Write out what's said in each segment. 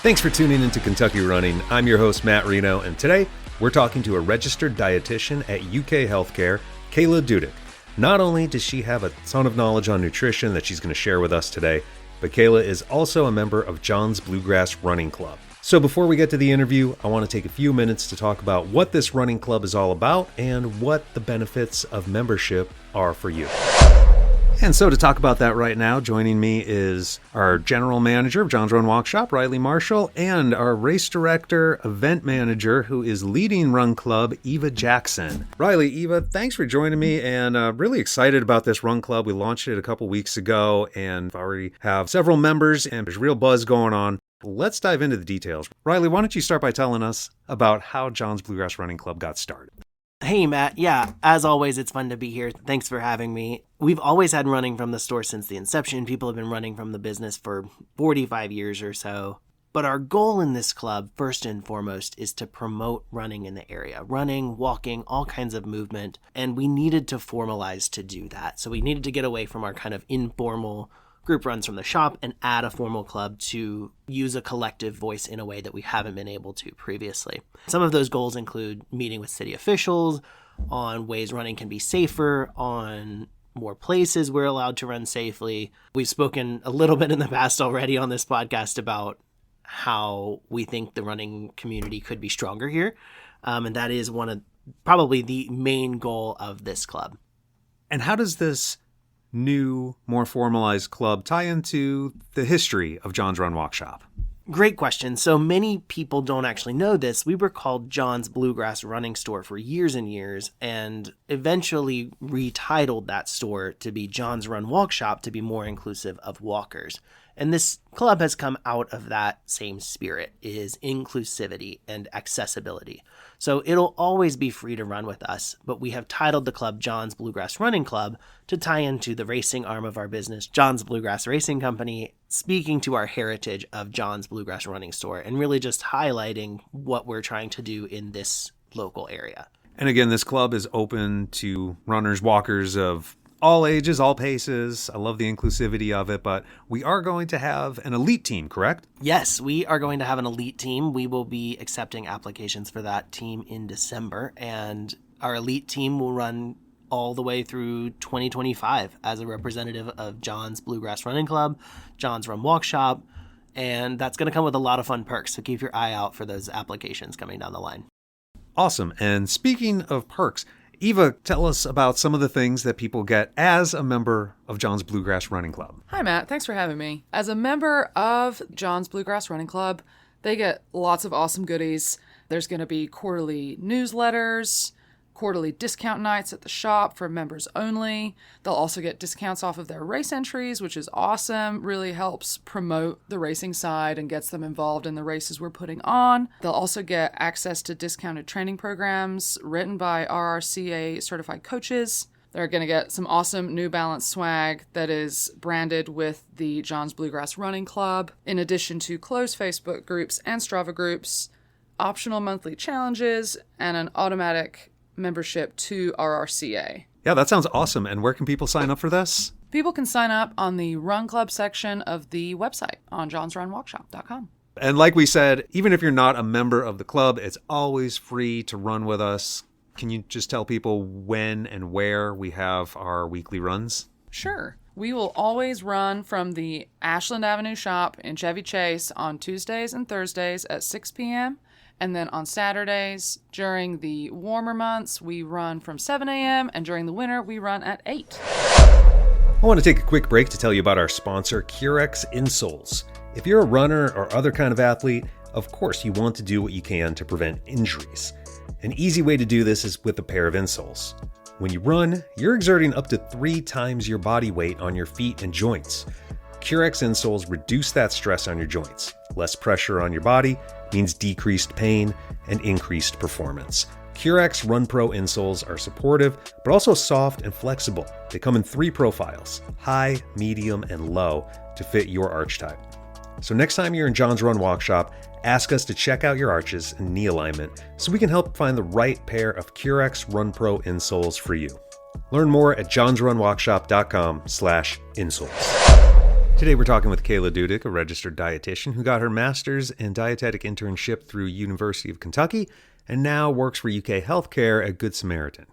Thanks for tuning into Kentucky Running. I'm your host, Matt Reno, and today we're talking to a registered dietitian at UK Healthcare, Kayla Dudick. Not only does she have a ton of knowledge on nutrition that she's going to share with us today, but Kayla is also a member of John's Bluegrass Running Club. So before we get to the interview, I want to take a few minutes to talk about what this running club is all about and what the benefits of membership are for you. And so to talk about that right now, joining me is our general manager of John's Run Walk Shop, Riley Marshall, and our race director, event manager, who is leading Run Club, Eva Jackson. Riley, Eva, thanks for joining me, and really excited about this Run Club. We launched it a couple weeks ago, and already have several members, and there's real buzz going on. Let's dive into the details. Riley, why don't you start by telling us about how John's Bluegrass Running Club got started? Hey, Matt. Yeah, as always, it's fun to be here. Thanks for having me. We've always had running from the store since the inception. People have been running from the business for 45 years or so. But our goal in this club, first and foremost, is to promote running in the area. Running, walking, all kinds of movement. And we needed to formalize to do that. So we needed to get away from our kind of informal group runs from the shop and add a formal club to use a collective voice in a way that we haven't been able to previously. Some of those goals include meeting with city officials on ways running can be safer, on more places we're allowed to run safely. We've spoken a little bit in the past already on this podcast about how we think the running community could be stronger here. And that is one of probably the main goal of this club. And how does this new, more formalized club tie into the history of John's Run Walk Shop? Great question. So many people don't actually know this. We were called John's Bluegrass Running Store for years and years, and eventually retitled that store to be John's Run Walk Shop to be more inclusive of walkers. And this club has come out of that same spirit, is inclusivity and accessibility. So it'll always be free to run with us, but we have titled the club John's Bluegrass Running Club to tie into the racing arm of our business, John's Bluegrass Racing Company, speaking to our heritage of John's Bluegrass Running Store and really just highlighting what we're trying to do in this local area. And again, this club is open to runners, walkers of all ages, all paces. I love the inclusivity of it, but we are going to have an elite team, correct? Yes, we are going to have an elite team. We will be accepting applications for that team in December, and our elite team will run all the way through 2025 as a representative of John's Bluegrass Running Club, John's Run Walk Shop, and that's going to come with a lot of fun perks, so keep your eye out for those applications coming down the line. Awesome. And speaking of perks, Eva, tell us about some of the things that people get as a member of John's Bluegrass Running Club. Hi, Matt. Thanks for having me. As a member of John's Bluegrass Running Club, they get lots of awesome goodies. There's going to be quarterly newsletters, quarterly discount nights at the shop for members only. They'll also get discounts off of their race entries, which is awesome. Really helps promote the racing side and gets them involved in the races we're putting on. They'll also get access to discounted training programs written by RRCA certified coaches. They're going to get some awesome New Balance swag that is branded with the John's Bluegrass Running Club, in addition to closed Facebook groups and Strava groups, optional monthly challenges, and an automatic membership to RRCA. Yeah, that sounds awesome. And where can people sign up for this? People can sign up on the Run Club section of the website on johnsrunwalkshop.com. And like we said, even if you're not a member of the club, it's always free to run with us. Can you just tell people when and where we have our weekly runs? Sure. We will always run from the Ashland Avenue shop in Chevy Chase on Tuesdays and Thursdays at 6 p.m. And then on Saturdays, during the warmer months, we run from 7 a.m. And during the winter, we run at 8. I want to take a quick break to tell you about our sponsor, Curex Insoles. If you're a runner or other kind of athlete, of course you want to do what you can to prevent injuries. An easy way to do this is with a pair of insoles. When you run, you're exerting up to 3 times your body weight on your feet and joints. Curex insoles reduce that stress on your joints. Less pressure on your body means decreased pain and increased performance. Curex Run Pro insoles are supportive, but also soft and flexible. They come in 3 profiles, high, medium, and low, to fit your arch type. So next time you're in John's Run Walk Shop, ask us to check out your arches and knee alignment so we can help find the right pair of Curex Run Pro insoles for you. Learn more at johnsrunwalkshop.com/insoles. Today we're talking with Kayla Dudick, a registered dietitian who got her master's in dietetic internship through University of Kentucky and now works for UK Healthcare at Good Samaritan.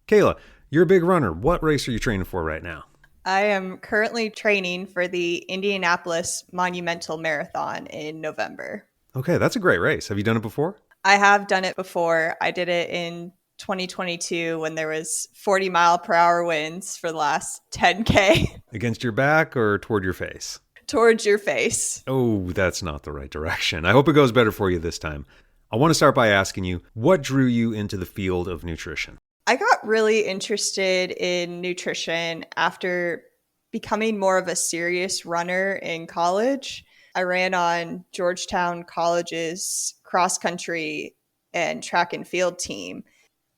Kayla, you're a big runner. What race are you training for right now? I am currently training for the Indianapolis Monumental Marathon in November. Okay, that's a great race. Have you done it before? I have done it before. I did it in 2022 when there was 40-mile-per-hour winds for the last 10K. Against your back or toward your face? Towards your face. Oh, that's not the right direction. I hope it goes better for you this time. I want to start by asking you, what drew you into the field of nutrition? I got really interested in nutrition after becoming more of a serious runner in college. I ran on Georgetown College's cross-country and track and field team.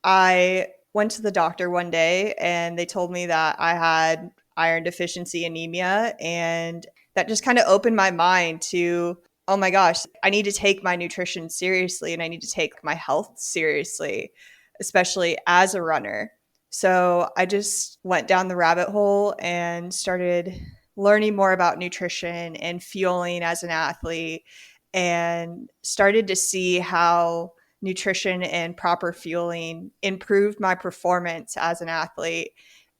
I went to the doctor one day and they told me that I had iron deficiency anemia, and that just kind of opened my mind to, oh my gosh, I need to take my nutrition seriously and I need to take my health seriously, especially as a runner. So I just went down the rabbit hole and started learning more about nutrition and fueling as an athlete, and started to see how nutrition and proper fueling improved my performance as an athlete.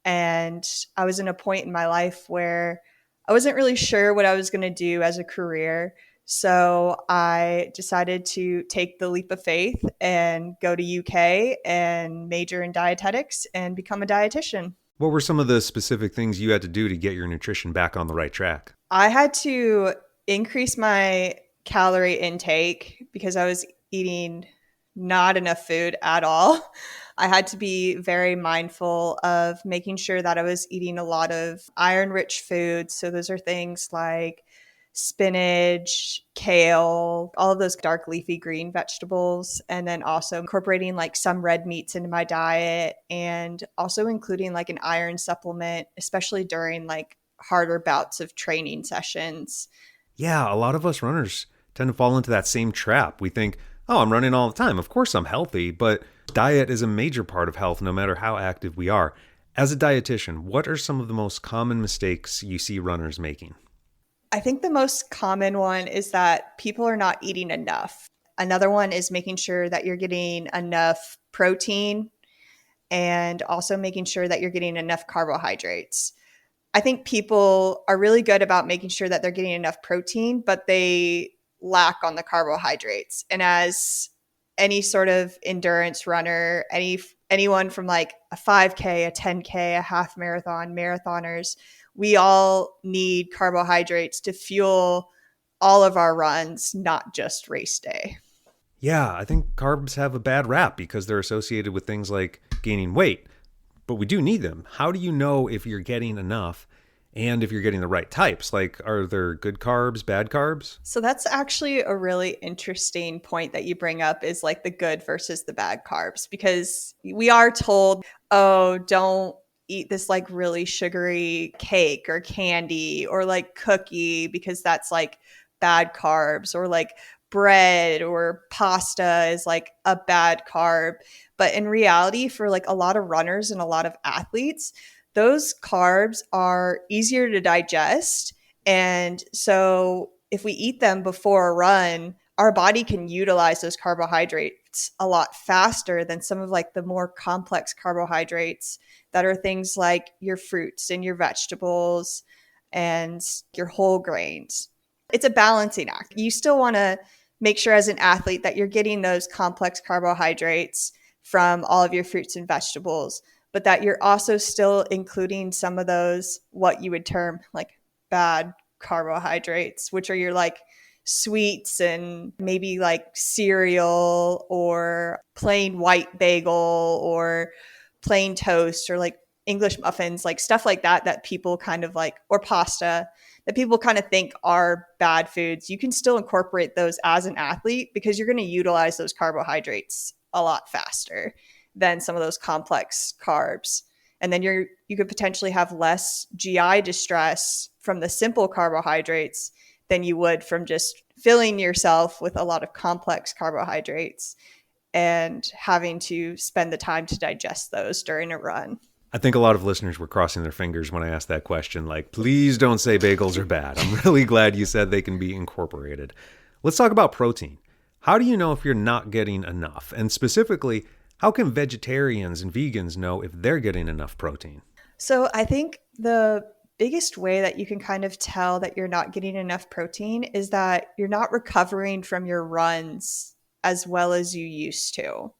And I was in a point in my life where I wasn't really sure what I was going to do as a career. So I decided to take the leap of faith and go to UK and major in dietetics and become a dietitian. What were some of the specific things you had to do to get your nutrition back on the right track? I had to increase my calorie intake because I was eating not enough food at all. I had to be very mindful of making sure that I was eating a lot of iron-rich foods. So those are things like spinach, kale, all of those dark leafy green vegetables, and then also incorporating like some red meats into my diet, and also including like an iron supplement, especially during like harder bouts of training sessions. Yeah, a lot of us runners tend to fall into that same trap. We think, oh, I'm running all the time. Of course I'm healthy, but diet is a major part of health no matter how active we are. As a dietitian, what are some of the most common mistakes you see runners making? I think the most common one is that people are not eating enough. Another one is making sure that you're getting enough protein and also making sure that you're getting enough carbohydrates. I think people are really good about making sure that they're getting enough protein, but they lack on the carbohydrates. And as any sort of endurance runner, anyone from like a 5K, a 10K, a half marathon, marathoners, we all need carbohydrates to fuel all of our runs, not just race day. Yeah, I think carbs have a bad rap because they're associated with things like gaining weight, but we do need them. How do you know if you're getting enough and if you're getting the right types? Like, are there good carbs, bad carbs? So that's actually a really interesting point that you bring up, is like the good versus the bad carbs, because we are told, oh, don't eat this like really sugary cake or candy or like cookie because that's like bad carbs, or like bread or pasta is like a bad carb. But in reality, for like a lot of runners and a lot of athletes, those carbs are easier to digest. And so if we eat them before a run, our body can utilize those carbohydrates a lot faster than some of like the more complex carbohydrates that are things like your fruits and your vegetables and your whole grains. It's a balancing act. You still want to make sure as an athlete that you're getting those complex carbohydrates from all of your fruits and vegetables, but that you're also still including some of those, what you would term like bad carbohydrates, which are your like sweets and maybe like cereal or plain white bagel or plain toast or like English muffins, like stuff like that, that people kind of like, or pasta, that people kind of think are bad foods. You can still incorporate those as an athlete because you're going to utilize those carbohydrates a lot faster than some of those complex carbs. And then you could potentially have less GI distress from the simple carbohydrates than you would from just filling yourself with a lot of complex carbohydrates and having to spend the time to digest those during a run. I think a lot of listeners were crossing their fingers when I asked that question. Like, please don't say bagels are bad. I'm really glad you said they can be incorporated. Let's talk about protein. How do you know if you're not getting enough? And specifically, how can vegetarians and vegans know if they're getting enough protein? So I think the biggest way that you can kind of tell that you're not getting enough protein is that you're not recovering from your runs as well as you used to.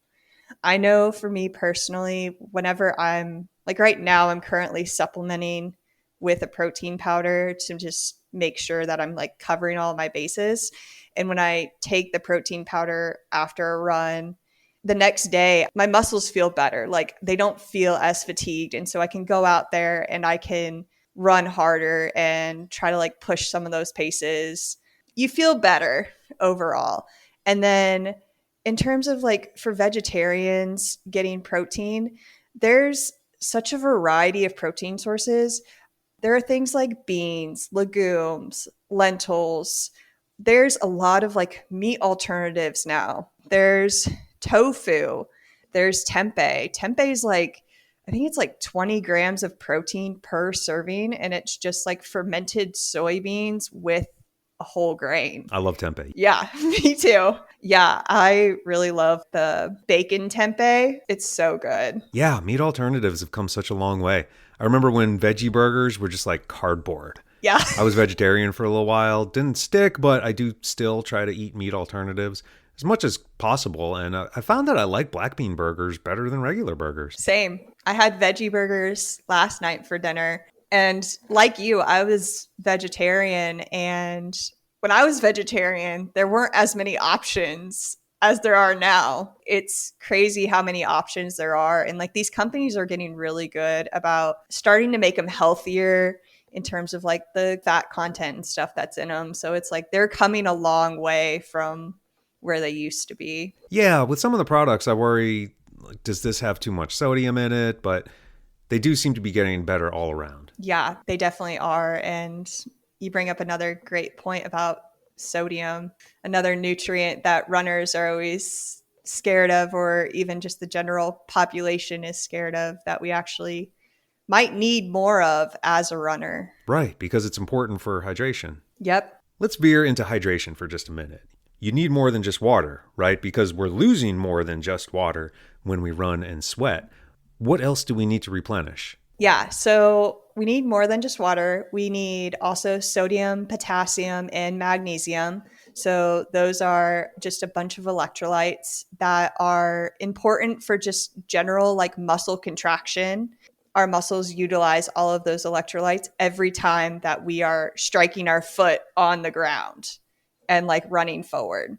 I know for me personally, whenever I'm like right now, I'm currently supplementing with a protein powder to just make sure that I'm like covering all my bases. And when I take the protein powder after a run, the next day, my muscles feel better. Like they don't feel as fatigued. And so I can go out there and I can run harder and try to like push some of those paces. You feel better overall. And then in terms of like for vegetarians getting protein, there's such a variety of protein sources. There are things like beans, legumes, lentils. There's a lot of like meat alternatives now. There's tofu. There's tempeh. Tempeh is like, I think it's like 20 grams of protein per serving, and it's just like fermented soybeans with a whole grain. I love tempeh. Yeah, me too. Yeah, I really love the bacon tempeh. It's so good. Yeah, meat alternatives have come such a long way. I remember when veggie burgers were just like cardboard. Yeah. I was vegetarian for a little while. Didn't stick, but I do still try to eat meat alternatives as much as possible. And I found that I like black bean burgers better than regular burgers. Same. I had veggie burgers last night for dinner. And like you, I was vegetarian. And when I was vegetarian, there weren't as many options as there are now. It's crazy how many options there are. And like these companies are getting really good about starting to make them healthier in terms of like the fat content and stuff that's in them. So it's like they're coming a long way from where they used to be. Yeah, with some of the products, I worry, like, does this have too much sodium in it? But they do seem to be getting better all around. Yeah, they definitely are. And you bring up another great point about sodium, another nutrient that runners are always scared of, or even just the general population is scared of, that we actually might need more of as a runner. Right, because it's important for hydration. Yep. Let's veer into hydration for just a minute. You need more than just water, right? Because we're losing more than just water when we run and sweat. What else do we need to replenish? Yeah, so we need more than just water. We need also sodium, potassium, and magnesium. So those are just a bunch of electrolytes that are important for just general like muscle contraction. Our muscles utilize all of those electrolytes every time that we are striking our foot on the ground and like running forward.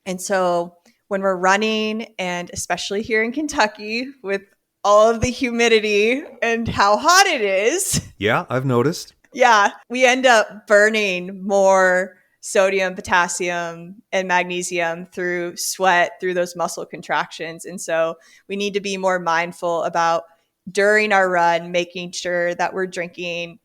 And so when we're running, and especially here in Kentucky with all of the humidity and how hot it is. Yeah, I've noticed. Yeah, we end up burning more sodium, potassium, and magnesium through sweat, through those muscle contractions. And so we need to be more mindful about during our run, making sure that we're drinking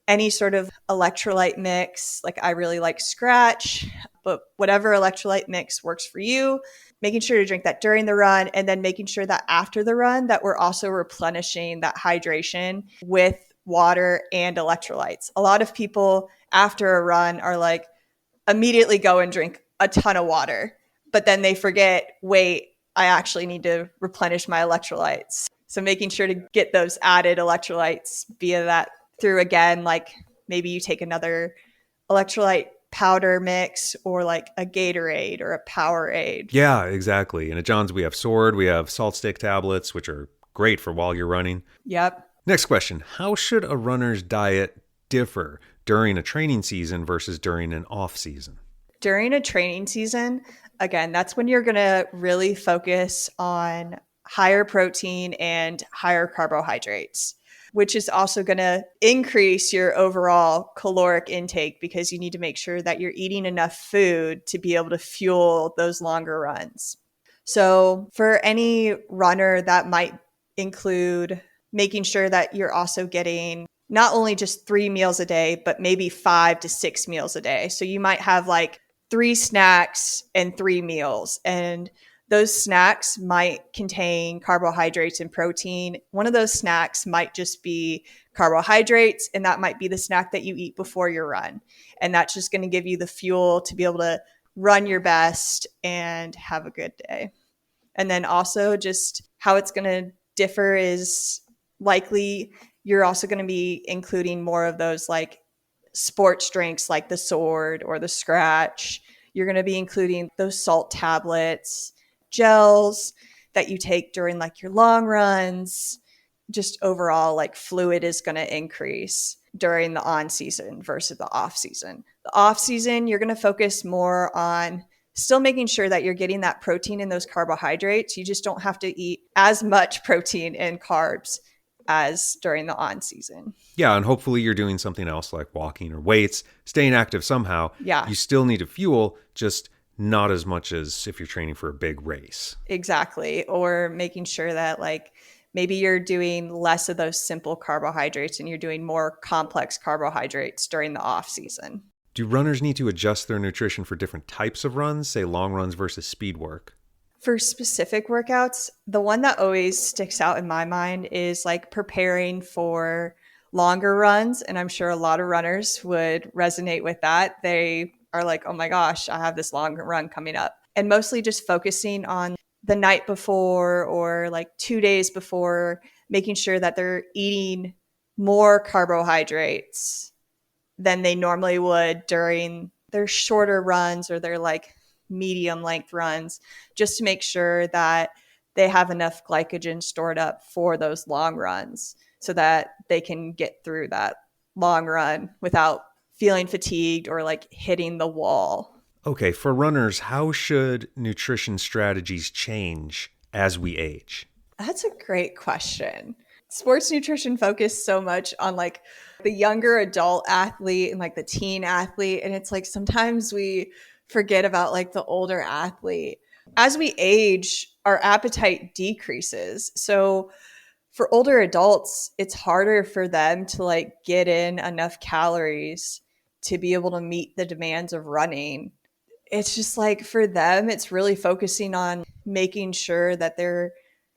any sort of electrolyte mix. Like I really like Scratch, but whatever electrolyte mix works for you, making sure to drink that during the run, and then making sure that after the run that we're also replenishing that hydration with water and electrolytes. A lot of people after a run are like immediately go and drink a ton of water, but then they forget, wait, I actually need to replenish my electrolytes. So making sure to get those added electrolytes via that through, again, like maybe you take another electrolyte powder mix or like a Gatorade or a Powerade. Yeah, exactly. And at John's, we have Sword, we have salt stick tablets, which are great for while you're running. Yep. Next question. How should a runner's diet differ during a training season versus during an off season? During a training season, again, that's when you're going to really focus on higher protein and higher carbohydrates, which is also going to increase your overall caloric intake because you need to make sure that you're eating enough food to be able to fuel those longer runs. So for any runner, that might include making sure that you're also getting not only just 3 meals a day, but maybe 5 to 6 meals a day. So you might have like 3 snacks and 3 meals. And those snacks might contain carbohydrates and protein. One of those snacks might just be carbohydrates, and that might be the snack that you eat before your run. And that's just going to give you the fuel to be able to run your best and have a good day. And then also just how it's going to differ is likely you're also going to be including more of those like sports drinks like the Sword or the Scratch. You're going to be including those salt tablets, gels that you take during like your long runs. Just overall, like fluid is going to increase during the on season versus the off season. The off season, you're going to focus more on still making sure that you're getting that protein and those carbohydrates. You just don't have to eat as much protein and carbs as during the on season. Yeah, and hopefully you're doing something else like walking or weights, staying active somehow. Yeah. You still need to fuel, just not as much as if you're training for a big race. Exactly. Or making sure that like maybe you're doing less of those simple carbohydrates and you're doing more complex carbohydrates during the off season. Do runners need to adjust their nutrition for different types of runs, say long runs versus speed work? For specific workouts, the one that always sticks out in my mind is like preparing for longer runs. And I'm sure a lot of runners would resonate with that. They are like, oh my gosh, I have this long run coming up. And mostly just focusing on the night before or like 2 days before, making sure that they're eating more carbohydrates than they normally would during their shorter runs or their like medium length runs, just to make sure that they have enough glycogen stored up for those long runs so that they can get through that long run without feeling fatigued or like hitting the wall. Okay, for runners, how should nutrition strategies change as we age? That's a great question. Sports nutrition focus so much on like the younger adult athlete and like the teen athlete. And it's like sometimes we forget about like the older athlete. As we age, our appetite decreases. So for older adults, it's harder for them to like get in enough calories to be able to meet the demands of running. It's just like for them, it's really focusing on making sure that they're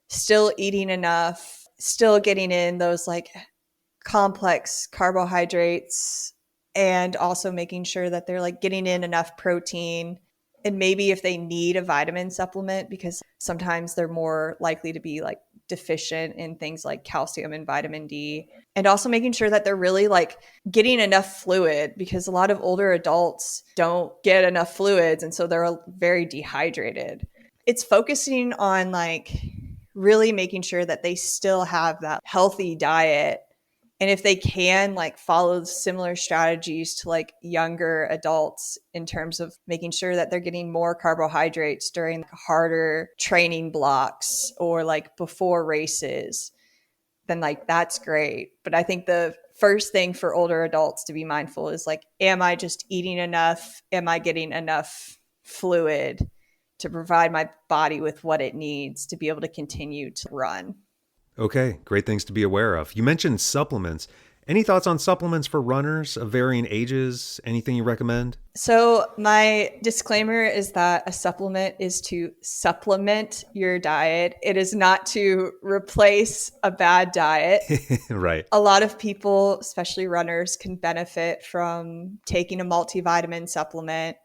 still eating enough, still getting in those like complex carbohydrates, and also making sure that they're like getting in enough protein. And maybe if they need a vitamin supplement, because sometimes they're more likely to be like deficient in things like calcium and vitamin D. And also making sure that they're really like getting enough fluid, because a lot of older adults don't get enough fluids. And so they're very dehydrated. It's focusing on like really making sure that they still have that healthy diet. And if they can like follow similar strategies to like younger adults in terms of making sure that they're getting more carbohydrates during harder training blocks or like before races, then like that's great. But I think the first thing for older adults to be mindful is like, am I just eating enough? Am I getting enough fluid to provide my body with what it needs to be able to continue to run? Okay, great things to be aware of. You mentioned supplements. Any thoughts on supplements for runners of varying ages? Anything you recommend? So my disclaimer is that a supplement is to supplement your diet. It is not to replace a bad diet. Right. A lot of people, especially runners, can benefit from taking a multivitamin supplement.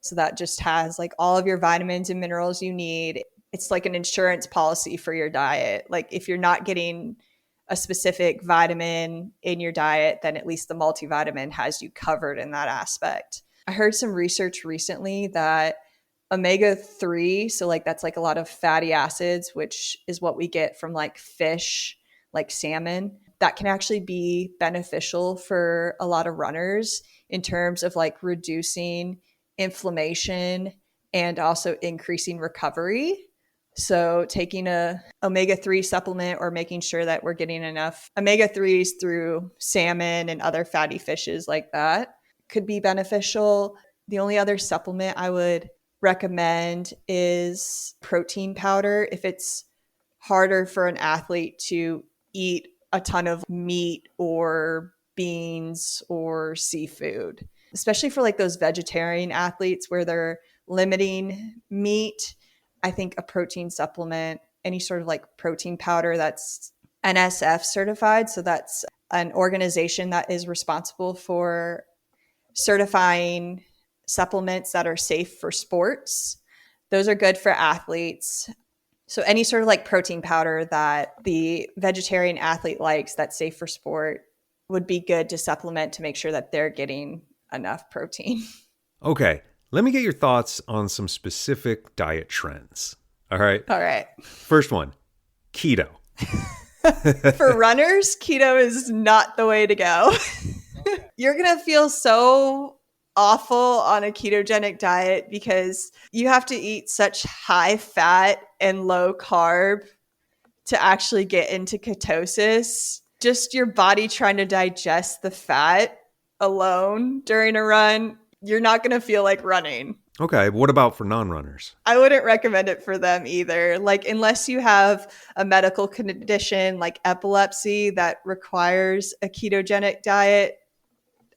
So that just has like all of your vitamins and minerals you need. It's like an insurance policy for your diet. Like if you're not getting a specific vitamin in your diet, then at least the multivitamin has you covered in that aspect. I heard some research recently that omega-3, so like that's like a lot of fatty acids, which is what we get from like fish, like salmon, that can actually be beneficial for a lot of runners in terms of like reducing inflammation and also increasing recovery. So taking a omega-3 supplement or making sure that we're getting enough omega-3s through salmon and other fatty fishes like that could be beneficial. The only other supplement I would recommend is protein powder. If it's harder for an athlete to eat a ton of meat or beans or seafood, especially for like those vegetarian athletes where they're limiting meat, I think a protein supplement, any sort of like protein powder that's NSF certified. So that's an organization that is responsible for certifying supplements that are safe for sports. Those are good for athletes. So any sort of like protein powder that the vegetarian athlete likes that's safe for sport would be good to supplement to make sure that they're getting enough protein. Okay, let me get your thoughts on some specific diet trends. All right. All right. First one, keto. For runners, keto is not the way to go. You're going to feel so awful on a ketogenic diet because you have to eat such high fat and low carb to actually get into ketosis. Just your body trying to digest the fat alone during a run, you're not going to feel like running. Okay, what about for non-runners? I wouldn't recommend it for them either. Like, unless you have a medical condition like epilepsy that requires a ketogenic diet,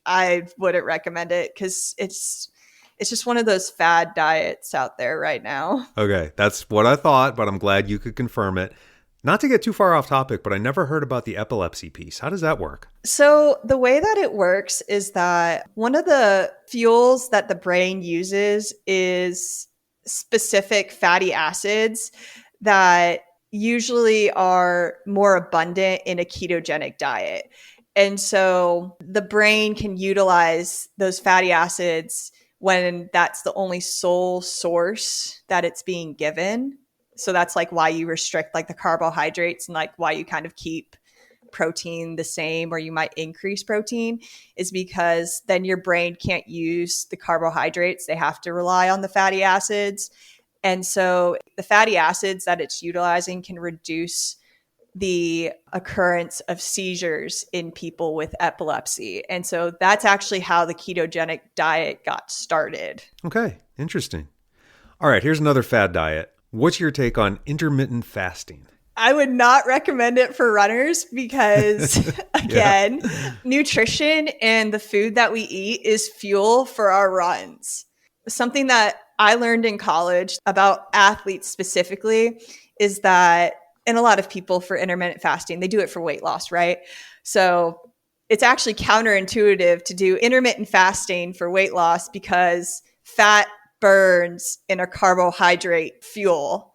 I wouldn't recommend it because it's just one of those fad diets out there right now. Okay, that's what I thought, but I'm glad you could confirm it. Not to get too far off topic, but I never heard about the epilepsy piece. How does that work? So the way that it works is that one of the fuels that the brain uses is specific fatty acids that usually are more abundant in a ketogenic diet. And so the brain can utilize those fatty acids when that's the only sole source that it's being given. So that's like why you restrict like the carbohydrates and like why you kind of keep protein the same, or you might increase protein, is because then your brain can't use the carbohydrates. They have to rely on the fatty acids. And so the fatty acids that it's utilizing can reduce the occurrence of seizures in people with epilepsy. And so that's actually how the ketogenic diet got started. Okay, interesting. All right, here's another fad diet. What's your take on intermittent fasting? I would not recommend it for runners because, again, nutrition and the food that we eat is fuel for our runs. Something that I learned in college about athletes specifically is that, and a lot of people for intermittent fasting, they do it for weight loss, right? So it's actually counterintuitive to do intermittent fasting for weight loss because fat burns in a carbohydrate fuel.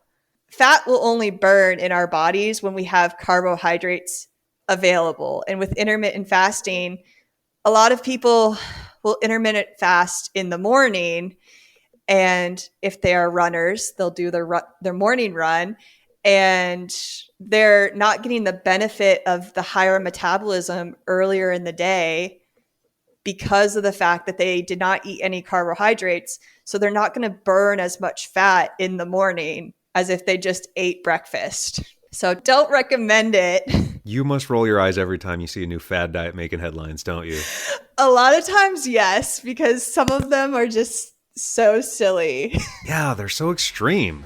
Fat will only burn in our bodies when we have carbohydrates available. And with intermittent fasting, a lot of people will intermittent fast in the morning. And if they are runners, they'll do their morning run. And they're not getting the benefit of the higher metabolism earlier in the day because of the fact that they did not eat any carbohydrates. So they're not going to burn as much fat in the morning as if they just ate breakfast. So don't recommend it. You must roll your eyes every time you see a new fad diet making headlines, don't you? A lot of times, yes, because some of them are just so silly. Yeah, they're so extreme.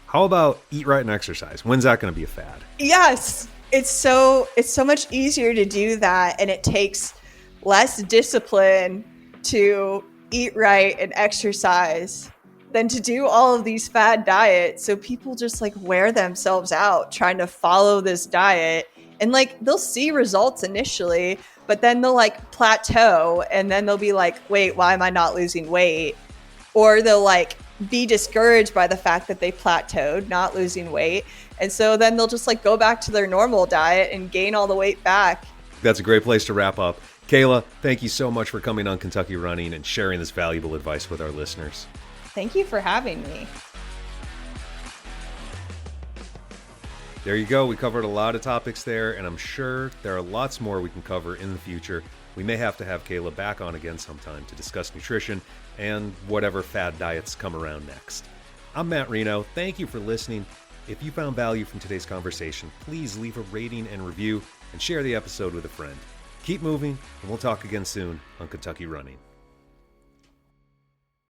How about eat right and exercise? When's that going to be a fad? Yes, it's so much easier to do that, and it takes less discipline to eat right and exercise than to do all of these fad diets. So people just like wear themselves out trying to follow this diet, and like they'll see results initially, but then they'll like plateau, and then they'll be like, wait, why am I not losing weight? Or they'll like be discouraged by the fact that they plateaued, not losing weight. And so then they'll just like go back to their normal diet and gain all the weight back. That's a great place to wrap up. Kayla, thank you so much for coming on Kentucky Running and sharing this valuable advice with our listeners. Thank you for having me. There you go. We covered a lot of topics there, and I'm sure there are lots more we can cover in the future. We may have to have Kayla back on again sometime to discuss nutrition and whatever fad diets come around next. I'm Matt Reno. Thank you for listening. If you found value from today's conversation, please leave a rating and review and share the episode with a friend. Keep moving, and we'll talk again soon on Kentucky Running.